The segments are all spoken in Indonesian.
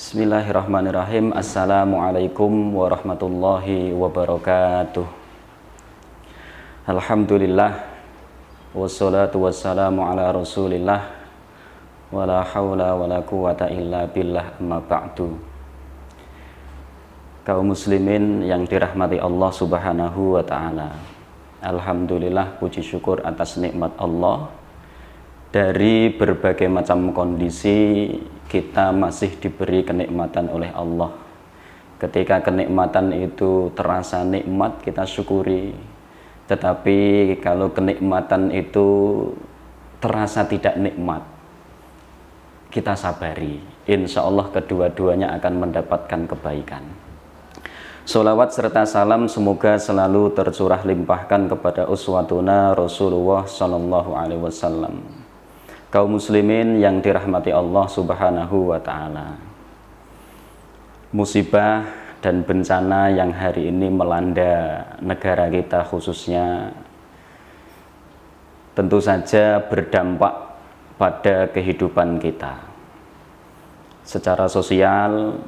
Bismillahirrahmanirrahim. Assalamualaikum warahmatullahi wabarakatuh. Alhamdulillah, wassalatu wassalamu ala rasulillah, wala hawla wala quwata illa billah, amma ba'du. Kaum muslimin yang dirahmati Allah subhanahu wa ta'ala, alhamdulillah, puji syukur atas nikmat Allah. Dari berbagai macam kondisi kita masih diberi kenikmatan oleh Allah. Ketika kenikmatan itu terasa nikmat, kita syukuri. Tetapi kalau kenikmatan itu terasa tidak nikmat, kita sabari. Insya Allah kedua-duanya akan mendapatkan kebaikan. Sholawat serta salam semoga selalu tercurah limpahkan kepada uswatuna Rasulullah Sallallahu Alaihi Wasallam. Kaum muslimin yang dirahmati Allah subhanahu wa ta'ala, musibah dan bencana yang hari ini melanda negara kita khususnya tentu saja berdampak pada kehidupan kita secara sosial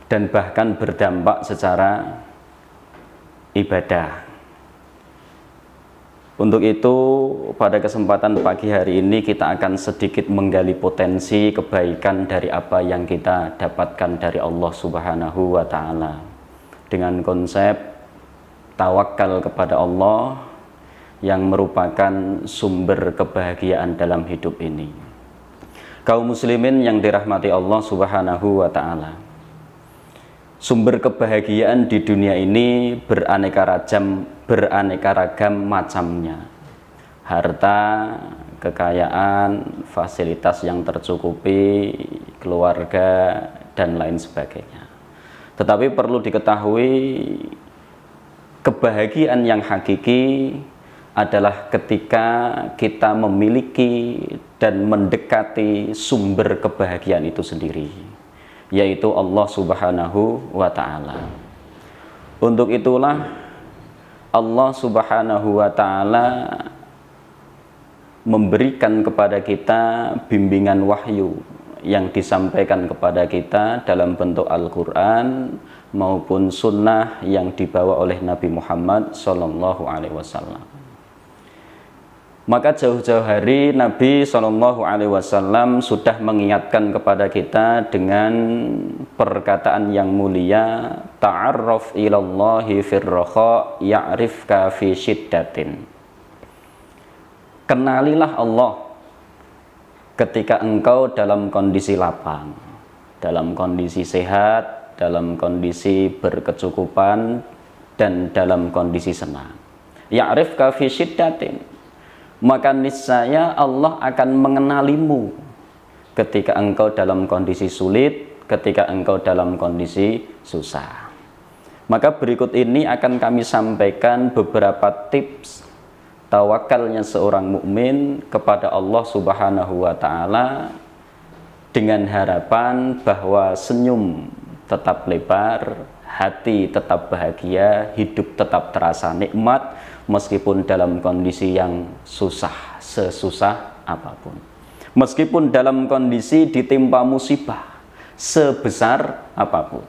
dan bahkan berdampak secara ibadah. Untuk itu, pada kesempatan pagi hari ini kita akan sedikit menggali potensi kebaikan dari apa yang kita dapatkan dari Allah Subhanahu wa ta'ala dengan konsep tawakal kepada Allah yang merupakan sumber kebahagiaan dalam hidup ini. Kaum muslimin yang dirahmati Allah Subhanahu wa ta'ala, sumber kebahagiaan di dunia ini beraneka ragam macamnya. Harta, kekayaan, fasilitas yang tercukupi, keluarga, dan lain sebagainya. Tetapi perlu diketahui, kebahagiaan yang hakiki adalah ketika kita memiliki dan mendekati sumber kebahagiaan itu sendiri, yaitu Allah Subhanahu wa ta'ala. Untuk itulah Allah Subhanahu wa ta'ala memberikan kepada kita bimbingan wahyu yang disampaikan kepada kita dalam bentuk Al-Quran maupun sunnah yang dibawa oleh Nabi Muhammad Sallallahu Alaihi Wasallam. Maka jauh-jauh hari Nabi Sallallahu Alaihi Wasallam sudah mengingatkan kepada kita dengan perkataan yang mulia, ta'arraf ilallahi firraha ya'rifka fi syiddatin. Kenalilah Allah ketika engkau dalam kondisi lapang, dalam kondisi sehat, dalam kondisi berkecukupan, dan dalam kondisi senang. Ya'rifka fi syiddatin, maka niscaya Allah akan mengenalimu ketika engkau dalam kondisi sulit, ketika engkau dalam kondisi susah. Maka berikut ini akan kami sampaikan beberapa tips tawakalnya seorang mukmin kepada Allah Subhanahu wa ta'ala dengan harapan bahwa senyum tetap lebar, hati tetap bahagia, hidup tetap terasa nikmat meskipun dalam kondisi yang susah, sesusah apapun. Meskipun dalam kondisi ditimpa musibah sebesar apapun,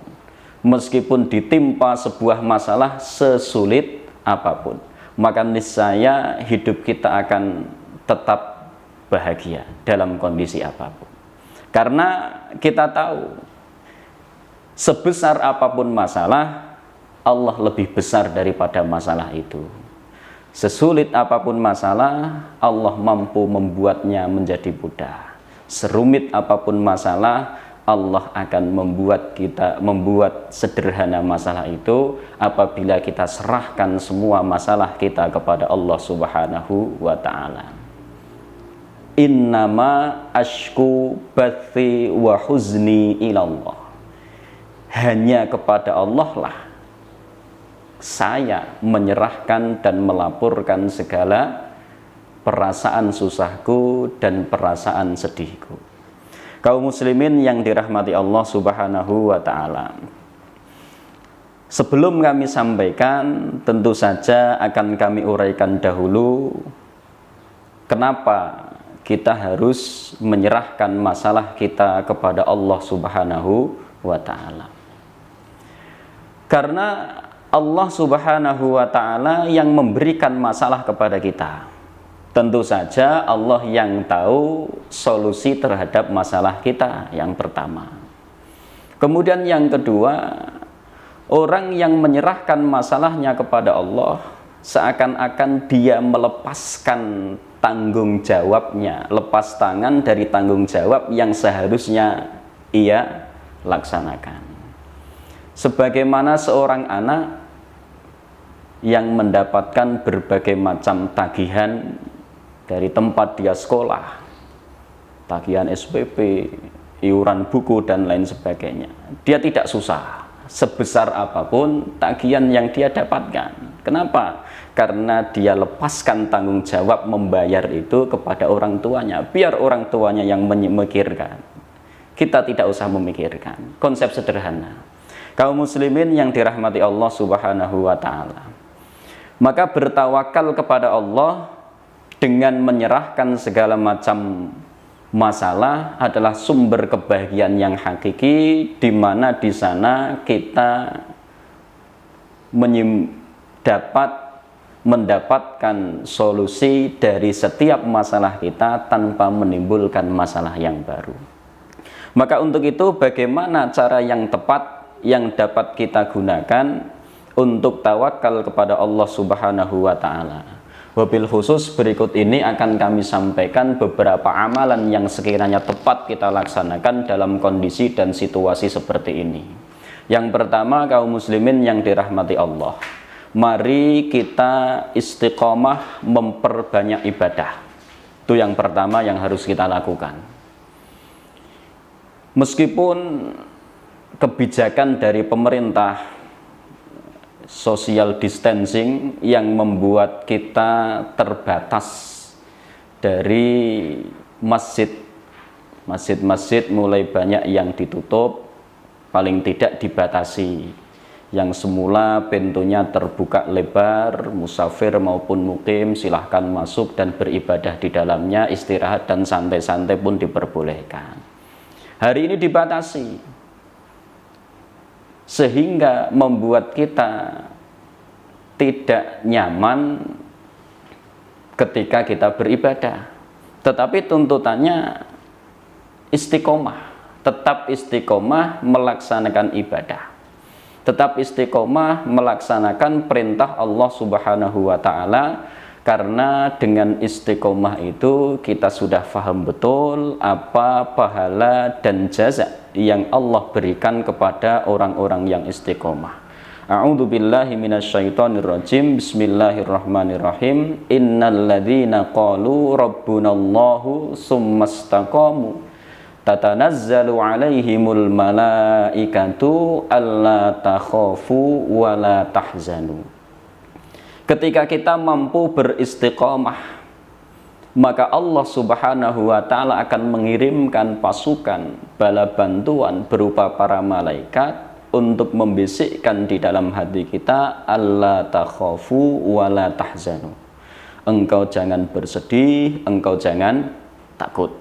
meskipun ditimpa sebuah masalah sesulit apapun, maka niscaya hidup kita akan tetap bahagia dalam kondisi apapun. Karena kita tahu, sebesar apapun masalah, Allah lebih besar daripada masalah itu. Sesulit apapun masalah, Allah mampu membuatnya menjadi mudah. Serumit apapun masalah, Allah akan membuat sederhana masalah itu apabila kita serahkan semua masalah kita kepada Allah Subhanahu wa ta'ala. Innama ashku bathi wa huzni ilallah. Hanya kepada Allah lah saya menyerahkan dan melaporkan segala perasaan susahku dan perasaan sedihku. Kaum muslimin yang dirahmati Allah Subhanahu wa ta'ala, sebelum kami sampaikan, tentu saja akan kami uraikan dahulu kenapa kita harus menyerahkan masalah kita kepada Allah Subhanahu wa ta'ala. Karena Allah Subhanahu wa ta'ala yang memberikan masalah kepada kita. Tentu saja Allah yang tahu solusi terhadap masalah kita, yang pertama. Kemudian yang kedua, orang yang menyerahkan masalahnya kepada Allah seakan-akan dia melepaskan tanggung jawabnya, lepas tangan dari tanggung jawab yang seharusnya ia laksanakan. Sebagaimana seorang anak yang mendapatkan berbagai macam tagihan dari tempat dia sekolah, tagihan SPP, iuran buku dan lain sebagainya. Dia tidak susah, sebesar apapun tagihan yang dia dapatkan. Kenapa? Karena dia lepaskan tanggung jawab membayar itu kepada orang tuanya. Biar orang tuanya yang memikirkan, kita tidak usah memikirkan. Konsep sederhana. Kaum muslimin yang dirahmati Allah Subhanahu wa ta'ala, maka bertawakal kepada Allah dengan menyerahkan segala macam masalah adalah sumber kebahagiaan yang hakiki, di mana di sana kita mendapatkan solusi dari setiap masalah kita tanpa menimbulkan masalah yang baru. Maka untuk itu, bagaimana cara yang tepat yang dapat kita gunakan untuk tawakal kepada Allah Subhanahu wa ta'ala? Wabil khusus berikut ini akan kami sampaikan beberapa amalan yang sekiranya tepat kita laksanakan dalam kondisi dan situasi seperti ini. Yang pertama, kaum muslimin yang dirahmati Allah, mari kita istiqomah memperbanyak ibadah. Itu yang pertama yang harus kita lakukan. Meskipun kebijakan dari pemerintah social distancing yang membuat kita terbatas dari masjid-masjid mulai banyak yang ditutup, paling tidak dibatasi. Yang semula pintunya terbuka lebar, musafir maupun mukim silahkan masuk dan beribadah di dalamnya, istirahat dan santai-santai pun diperbolehkan. Hari ini dibatasi, sehingga membuat kita tidak nyaman ketika kita beribadah. Tetapi tuntutannya istiqomah, tetap istiqomah melaksanakan ibadah, tetap istiqomah melaksanakan perintah Allah Subhanahu wa ta'ala. Karena dengan istiqomah itu kita sudah paham betul apa pahala dan jaza yang Allah berikan kepada orang-orang yang istiqomah. A'udzu billahi minasyaitonir rajim. Bismillahirrahmanirrahim. Innal ladzina qalu rabbunallahu tsumastaqamu tatanazzalu 'alaihimul malaikatu alla takhafu wa la tahzanu. Ketika kita mampu beristiqomah, maka Allah Subhanahu wa ta'ala akan mengirimkan pasukan bala bantuan berupa para malaikat untuk membisikkan di dalam hati kita, alla takhafu wa la tahzanu. Engkau jangan bersedih, engkau jangan takut.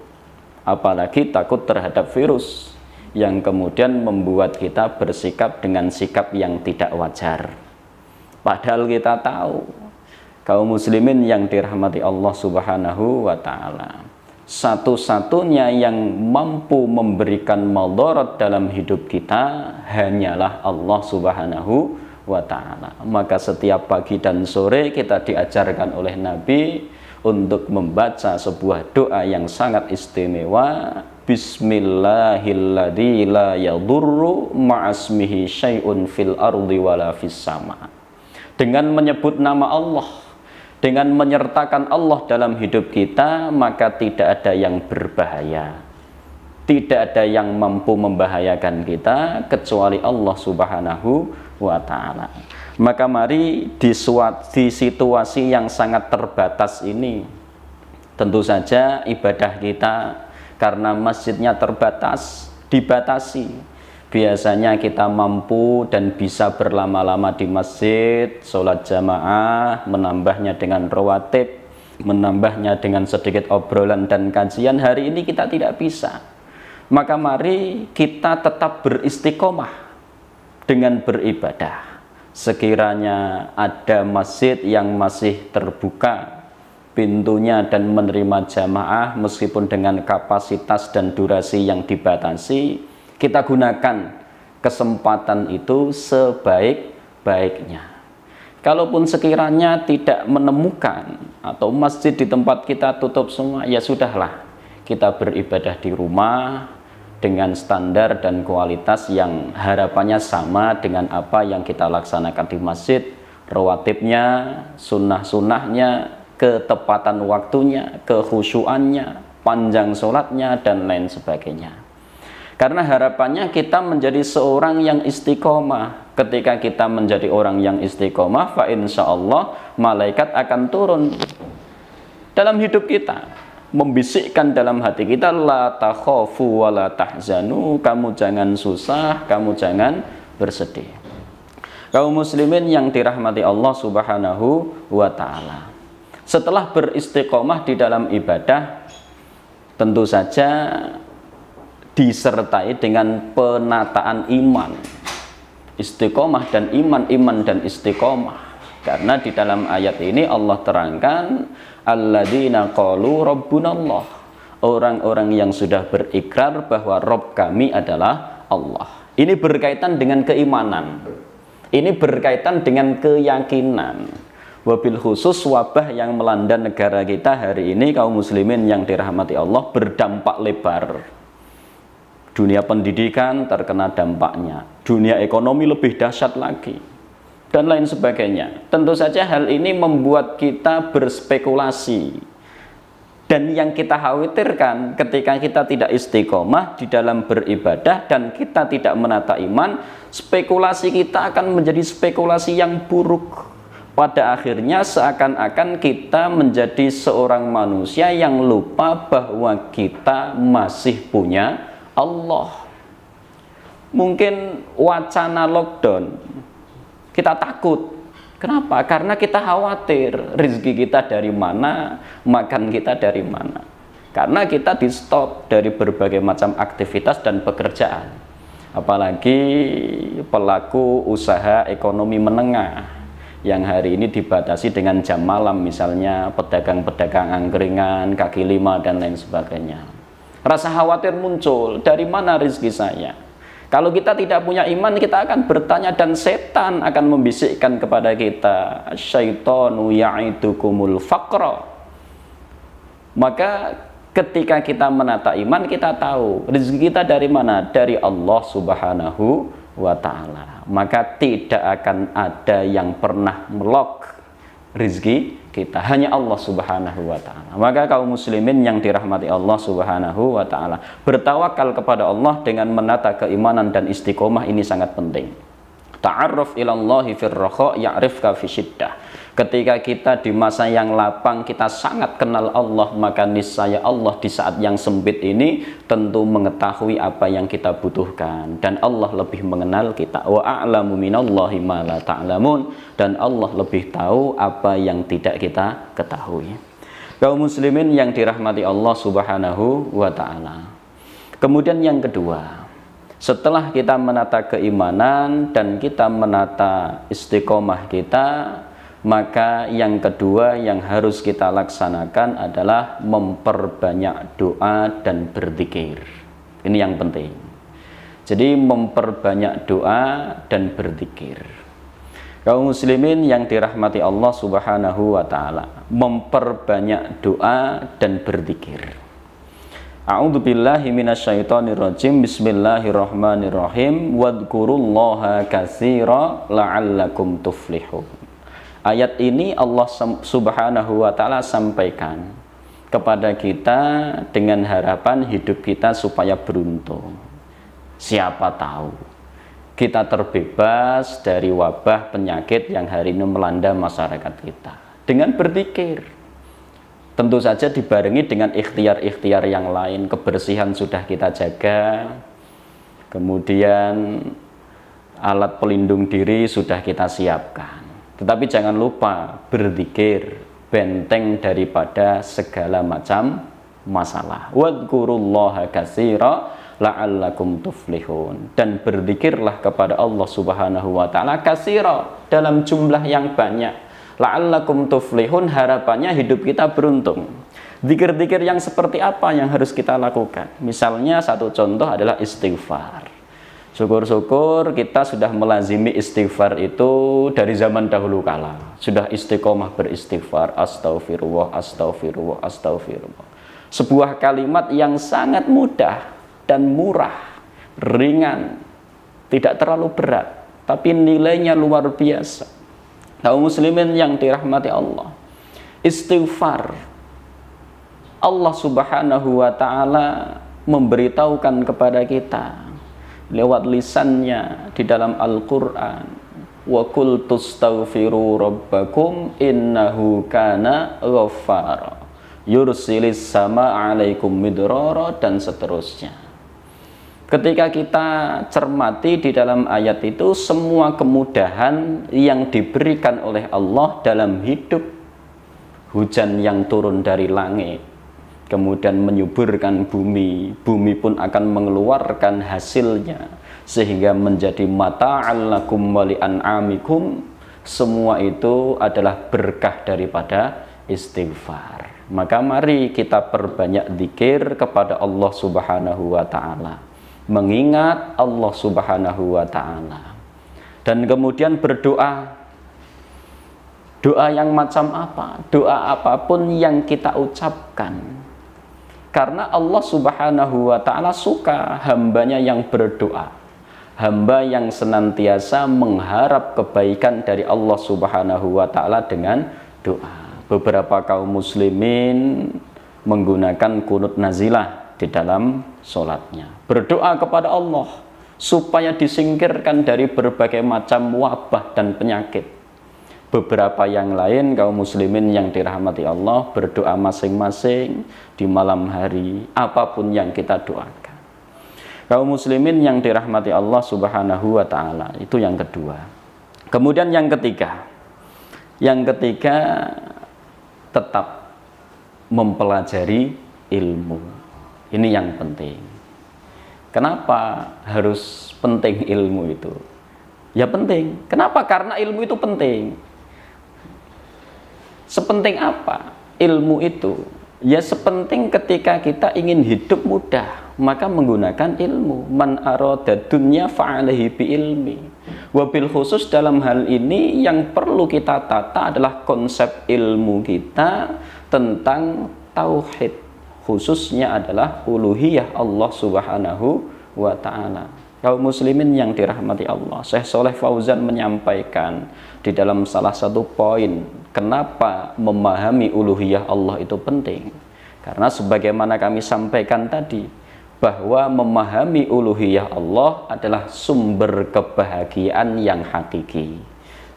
Apalagi takut terhadap virus yang kemudian membuat kita bersikap dengan sikap yang tidak wajar. Padahal kita tahu, kaum muslimin yang dirahmati Allah Subhanahu wa ta'ala, satu-satunya yang mampu memberikan madarat dalam hidup kita hanyalah Allah Subhanahu wa ta'ala. Maka setiap pagi dan sore kita diajarkan oleh Nabi untuk membaca sebuah doa yang sangat istimewa. Bismillahilladzi la yadurru ma'asmihi syai'un fil ardi wala fis sama'. Dengan menyebut nama Allah, dengan menyertakan Allah dalam hidup kita, maka tidak ada yang berbahaya, tidak ada yang mampu membahayakan kita kecuali Allah Subhanahu wa ta'ala. Maka mari di situasi yang sangat terbatas ini, tentu saja ibadah kita karena masjidnya terbatas, dibatasi. Biasanya kita mampu dan bisa berlama-lama di masjid, sholat jamaah, menambahnya dengan rawatib, menambahnya dengan sedikit obrolan dan kajian, hari ini kita tidak bisa. Maka mari kita tetap beristiqomah dengan beribadah. Sekiranya ada masjid yang masih terbuka pintunya dan menerima jamaah meskipun dengan kapasitas dan durasi yang dibatasi, kita gunakan kesempatan itu sebaik-baiknya. Kalaupun sekiranya tidak menemukan atau masjid di tempat kita tutup semua, ya sudahlah, kita beribadah di rumah dengan standar dan kualitas yang harapannya sama dengan apa yang kita laksanakan di masjid, rawatibnya, sunnah-sunnahnya, ketepatan waktunya, kekhusyuannya, panjang sholatnya, dan lain sebagainya. Karena harapannya kita menjadi seorang yang istiqomah. Ketika kita menjadi orang yang istiqomah, fa insya Allah malaikat akan turun dalam hidup kita, membisikkan dalam hati kita, la takhafu wa la tahzanu, kamu jangan susah, kamu jangan bersedih. Kaum muslimin yang dirahmati Allah Subhanahu wa ta'ala, setelah beristiqomah di dalam ibadah, tentu saja disertai dengan penataan iman. Istiqomah dan iman, iman dan istiqomah. Karena di dalam ayat ini Allah terangkan, alladzina qalu rabbunallah, orang-orang yang sudah berikrar bahwa Rabb kami adalah Allah. Ini berkaitan dengan keimanan. Ini berkaitan dengan keyakinan. Wabil khusus wabah yang melanda negara kita hari ini, kaum muslimin yang dirahmati Allah, berdampak lebar. Dunia pendidikan terkena dampaknya, dunia ekonomi lebih dahsyat lagi, dan lain sebagainya. Tentu saja hal ini membuat kita berspekulasi. Dan yang kita khawatirkan ketika kita tidak istiqomah di dalam beribadah dan kita tidak menata iman, spekulasi kita akan menjadi spekulasi yang buruk. Pada akhirnya seakan-akan kita menjadi seorang manusia yang lupa bahwa kita masih punya Allah. Mungkin wacana lockdown kita takut. Kenapa? Karena kita khawatir rezeki kita dari mana, makan kita dari mana. Karena kita di stop dari berbagai macam aktivitas dan pekerjaan. Apalagi pelaku usaha ekonomi menengah yang hari ini dibatasi dengan jam malam, misalnya pedagang-pedagang angkringan, kaki lima, dan lain sebagainya. Rasa khawatir muncul, dari mana rezeki saya? Kalau kita tidak punya iman, kita akan bertanya dan setan akan membisikkan kepada kita, syaitanu ya'idukumul faqra. Maka ketika kita menata iman, kita tahu rezeki kita dari mana? Dari Allah Subhanahu wa ta'ala. Maka tidak akan ada yang pernah melok rezeki kita, hanya Allah Subhanahu wa ta'ala. Maka kaum muslimin yang dirahmati Allah Subhanahu wa ta'ala, bertawakal kepada Allah dengan menata keimanan dan istiqomah ini sangat penting. Ta'arruf ilallahi fir rakha ya'rifka fi syiddah. Ketika kita di masa yang lapang kita sangat kenal Allah, maka niscaya Allah di saat yang sempit ini tentu mengetahui apa yang kita butuhkan, dan Allah lebih mengenal kita. Wa a'lamu minallahi ma la ta'lamun, dan Allah lebih tahu apa yang tidak kita ketahui. Kaum muslimin yang dirahmati Allah Subhanahu wa ta'ala. Kemudian yang kedua, setelah kita menata keimanan dan kita menata istiqomah kita, maka yang kedua yang harus kita laksanakan adalah memperbanyak doa dan berzikir. Ini yang penting. Jadi memperbanyak doa dan berzikir. Kaum muslimin yang dirahmati Allah Subhanahu wa ta'ala, memperbanyak doa dan berzikir. A'udzu billahi minasyaitonir rajim. Bismillahirrahmanirrahim. Wadhkurullaha katsira la'allakum tuflihun. Ayat ini Allah Subhanahu wa ta'ala sampaikan kepada kita dengan harapan hidup kita supaya beruntung. Siapa tahu kita terbebas dari wabah penyakit yang hari ini melanda masyarakat kita dengan berzikir. Tentu saja dibarengi dengan ikhtiar-ikhtiar yang lain. Kebersihan sudah kita jaga, kemudian alat pelindung diri sudah kita siapkan. Tetapi jangan lupa berzikir, benteng daripada segala macam masalah. Wadhkurullaha katsira la'allakum tuflihun. Dan berzikirlah kepada Allah Subhanahu wa taala katsira, dalam jumlah yang banyak. La'allakum tuflihun, harapannya hidup kita beruntung. Zikir-zikir yang seperti apa yang harus kita lakukan? Misalnya satu contoh adalah istighfar. Syukur-syukur kita sudah melazimi istighfar itu dari zaman dahulu kala. Sudah istiqomah beristighfar, astagfirullah, astagfirullah, astagfirullah. Sebuah kalimat yang sangat mudah dan murah, ringan, tidak terlalu berat, tapi nilainya luar biasa. Kaum muslimin yang dirahmati Allah, istighfar, Allah Subhanahu wa taala memberitahukan kepada kita lewat lisannya di dalam Al-Qur'an, wa qul tastaghfiru rabbakum innahu kana ghaffara yursilis sama 'alaikum midrara, dan seterusnya. Ketika kita cermati di dalam ayat itu, semua kemudahan yang diberikan oleh Allah dalam hidup, hujan yang turun dari langit, kemudian menyuburkan bumi, bumi pun akan mengeluarkan hasilnya sehingga menjadi mata'al lakum wa li'an'amikum, semua itu adalah berkah daripada istighfar. Maka mari kita perbanyak zikir kepada Allah Subhanahu wa taala, mengingat Allah Subhanahu wa taala, dan kemudian berdoa. Doa yang macam apa? Doa apapun yang kita ucapkan, karena Allah Subhanahu wa taala suka hambanya yang berdoa, hamba yang senantiasa mengharap kebaikan dari Allah Subhanahu wa taala dengan doa. Beberapa kaum muslimin menggunakan kunut nazilah di dalam sholatnya, berdoa kepada Allah supaya disingkirkan dari berbagai macam wabah dan penyakit. Beberapa yang lain kaum muslimin yang dirahmati Allah berdoa masing-masing di malam hari, apapun yang kita doakan. Kaum muslimin yang dirahmati Allah Subhanahu wa taala, itu yang kedua. Kemudian yang ketiga tetap mempelajari ilmu. Ini yang penting. Kenapa harus penting ilmu itu? Ya penting. Kenapa? Karena ilmu itu penting. Sepenting apa ilmu itu? Ya sepenting ketika kita ingin hidup mudah, maka menggunakan ilmu. Man arada dunya fa'alaihi bi ilmi. Wabil khusus dalam hal ini yang perlu kita tata adalah konsep ilmu kita tentang tauhid, khususnya adalah uluhiyah Allah Subhanahu wa ta'ala. Kaum muslimin yang dirahmati Allah, Syekh Shalih Fauzan menyampaikan di dalam salah satu poin kenapa memahami uluhiyah Allah itu penting. Karena sebagaimana kami sampaikan tadi, bahwa memahami uluhiyah Allah adalah sumber kebahagiaan yang hakiki,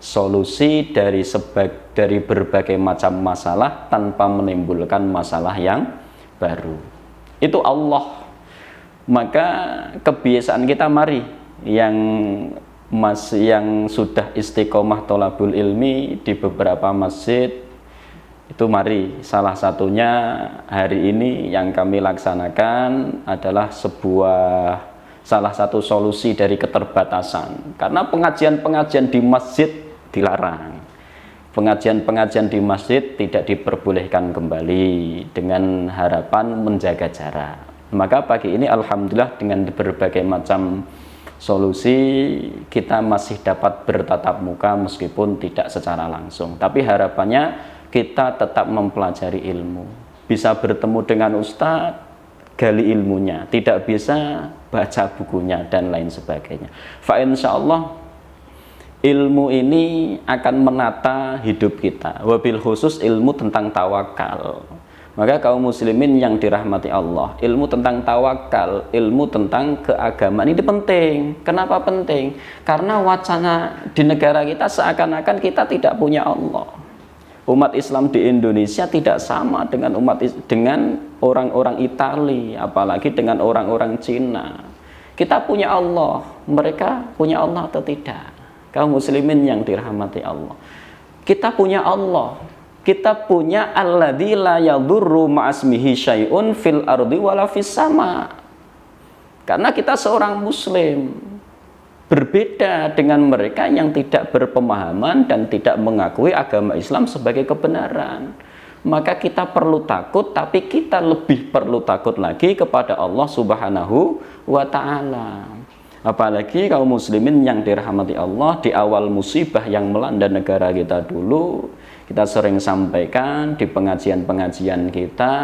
solusi dari berbagai macam masalah tanpa menimbulkan masalah yang baru. Itu Allah. Maka kebiasaan kita mari yang sudah istiqomah tholabul ilmi di beberapa masjid itu, mari salah satunya hari ini yang kami laksanakan adalah salah satu solusi dari keterbatasan, karena pengajian-pengajian di masjid dilarang, pengajian-pengajian di masjid tidak diperbolehkan kembali dengan harapan menjaga jarak. Maka pagi ini alhamdulillah dengan berbagai macam solusi kita masih dapat bertatap muka meskipun tidak secara langsung, tapi harapannya kita tetap mempelajari ilmu, bisa bertemu dengan ustadz, gali ilmunya, tidak bisa baca bukunya dan lain sebagainya. Fa insyaallah ilmu ini akan menata hidup kita, wabil khusus ilmu tentang tawakal. Maka kaum muslimin yang dirahmati Allah, ilmu tentang tawakal, ilmu tentang keagamaan ini penting. Kenapa penting? Karena wacana di negara kita seakan-akan kita tidak punya Allah. Umat Islam di Indonesia tidak sama dengan orang-orang Italia, apalagi dengan orang-orang Cina. Kita punya Allah, mereka punya Allah atau tidak? Kaum muslimin yang dirahmati Allah, kita punya Allah, kita punya alladzi la yadurru ma'asmihi syai'un fil ardi wala fis sama. Karena kita seorang muslim, berbeda dengan mereka yang tidak berpemahaman dan tidak mengakui agama Islam sebagai kebenaran. Maka kita perlu takut, tapi kita lebih perlu takut lagi kepada Allah Subhanahu wa ta'ala. Apalagi kaum muslimin yang dirahmati Allah, di awal musibah yang melanda negara kita dulu, kita sering sampaikan di pengajian-pengajian kita,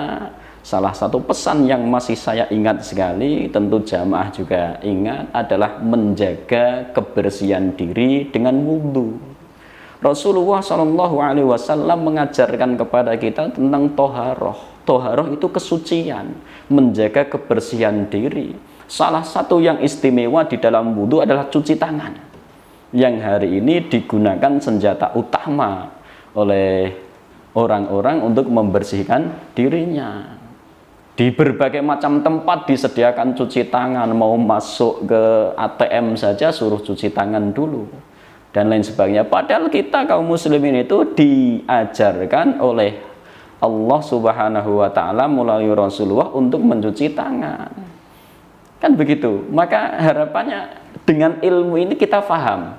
salah satu pesan yang masih saya ingat sekali, tentu jamaah juga ingat, adalah menjaga kebersihan diri dengan wudhu. Rasulullah SAW mengajarkan kepada kita tentang toharoh. Toharoh itu kesucian, menjaga kebersihan diri. Salah satu yang istimewa di dalam wudhu adalah cuci tangan, yang hari ini digunakan senjata utama oleh orang-orang untuk membersihkan dirinya. Di berbagai macam tempat disediakan cuci tangan, mau masuk ke ATM saja suruh cuci tangan dulu, dan lain sebagainya. Padahal kita kaum muslimin itu diajarkan oleh Allah Subhanahu wa ta'ala melalui Rasulullah untuk mencuci tangan. Kan begitu. Maka harapannya dengan ilmu ini kita paham.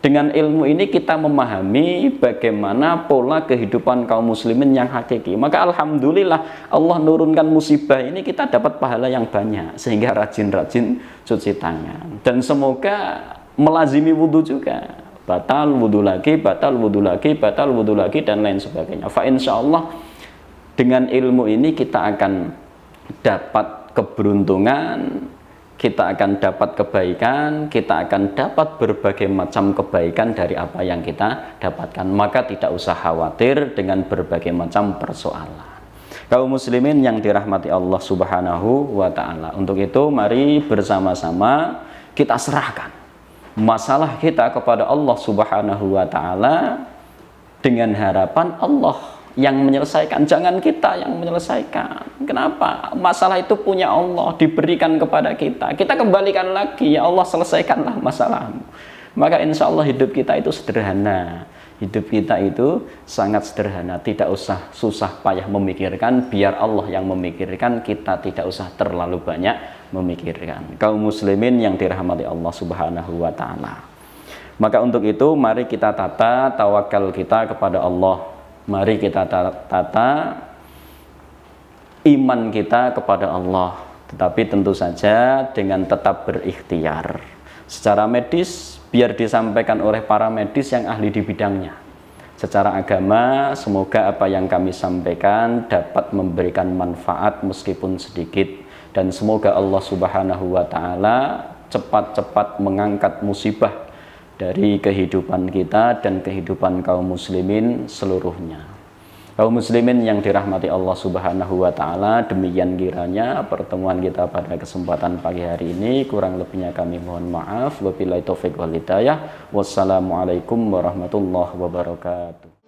Dengan ilmu ini kita memahami bagaimana pola kehidupan kaum muslimin yang hakiki. Maka alhamdulillah Allah nurunkan musibah ini, kita dapat pahala yang banyak, sehingga rajin-rajin cuci tangan. Dan semoga melazimi wudhu juga. Batal wudhu lagi, batal wudhu lagi, batal wudhu lagi, dan lain sebagainya. Fa insyaallah dengan ilmu ini kita akan dapat keberuntungan, kita akan dapat kebaikan, kita akan dapat berbagai macam kebaikan dari apa yang kita dapatkan. Maka tidak usah khawatir dengan berbagai macam persoalan. Kaum muslimin yang dirahmati Allah Subhanahu wa ta'ala, untuk itu mari bersama-sama kita serahkan masalah kita kepada Allah Subhanahu wa ta'ala, dengan harapan Allah yang menyelesaikan, jangan kita yang menyelesaikan. Kenapa? Masalah itu punya Allah, diberikan kepada kita. Kita kembalikan lagi, ya Allah selesaikanlah masalahmu. Maka insya Allah hidup kita itu sederhana. Hidup kita itu sangat sederhana. Tidak usah susah payah memikirkan, biar Allah yang memikirkan, kita tidak usah terlalu banyak memikirkan. Kaum muslimin yang dirahmati Allah Subhanahu wa ta'ala. Maka untuk itu mari kita tata tawakal kita kepada Allah. Mari kita tata iman kita kepada Allah, tetapi tentu saja dengan tetap berikhtiar. Secara medis biar disampaikan oleh para medis yang ahli di bidangnya. Secara agama semoga apa yang kami sampaikan dapat memberikan manfaat meskipun sedikit, dan semoga Allah Subhanahu wa ta'ala cepat-cepat mengangkat musibah dari kehidupan kita dan kehidupan kaum muslimin seluruhnya. Kaum muslimin yang dirahmati Allah Subhanahu wa ta'ala, demikian kiranya pertemuan kita pada kesempatan pagi hari ini. Kurang lebihnya kami mohon maaf. Wabillahi taufiq wal hidayah. Wassalamualaikum warahmatullahi wabarakatuh.